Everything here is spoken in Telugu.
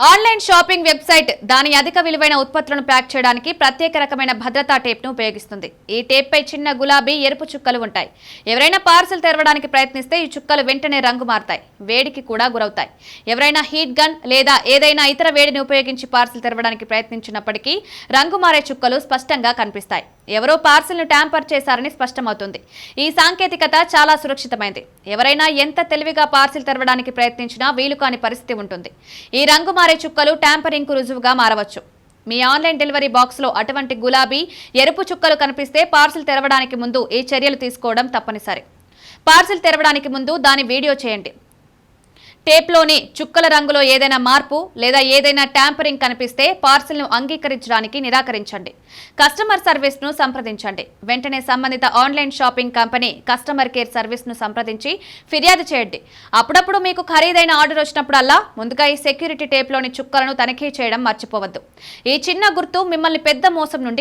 ఆన్లైన్ షాపింగ్ వెబ్సైట్ దాని అధిక విలువైన ఉత్పత్తులను ప్యాక్ చేయడానికి ప్రత్యేక రకమైన భద్రతా టేప్ను ఉపయోగిస్తుంది. ఈ టేప్పై చిన్న గులాబీ ఎరుపు చుక్కలు ఉంటాయి. ఎవరైనా పార్సెల్ తెరవడానికి ప్రయత్నిస్తే ఈ చుక్కలు వెంటనే రంగు మారతాయి, వేడికి కూడా గురవుతాయి. ఎవరైనా హీట్ గన్ లేదా ఏదైనా ఇతర వేడిని ఉపయోగించి పార్సెల్ తెరవడానికి ప్రయత్నించినప్పటికీ రంగు మారే చుక్కలు స్పష్టంగా కనిపిస్తాయి. ఎవరో పార్సెల్ను ట్యాంపర్ చేశారని స్పష్టమవుతుంది. ఈ సాంకేతికత చాలా సురక్షితమైంది. ఎవరైనా ఎంత తెలివిగా పార్సెల్ తెరవడానికి ప్రయత్నించినా వీలు కాని పరిస్థితి ఉంటుంది. ఈ రంగు మారే చుక్కలు ట్యాంపరింగ్ కు రుజువుగా మారవచ్చు. మీ ఆన్లైన్ డెలివరీ బాక్స్ లో అటువంటి గులాబీ ఎరుపు చుక్కలు కనిపిస్తే పార్సెల్ తెరవడానికి ముందు ఈ చర్యలు తీసుకోవడం తప్పనిసరి. పార్సెల్ తెరవడానికి ముందు దాని వీడియో చేయండి. టేప్లోని చుక్కల రంగులో ఏదైనా మార్పు లేదా ఏదైనా ట్యాంపరింగ్ కనిపిస్తే పార్సిల్ను అంగీకరించడానికి నిరాకరించండి. కస్టమర్ సర్వీస్ను సంప్రదించండి. వెంటనే సంబంధిత online shopping company customer care సర్వీస్ను సంప్రదించి ఫిర్యాదు చేయండి. అప్పుడప్పుడు మీకు ఖరీదైన ఆర్డర్ వచ్చినప్పుడల్లా ముందుగా ఈ సెక్యూరిటీ టేప్లోని చుక్కలను తనిఖీ చేయడం మర్చిపోవద్దు. ఈ చిన్న గుర్తు మిమ్మల్ని పెద్ద మోసం నుండి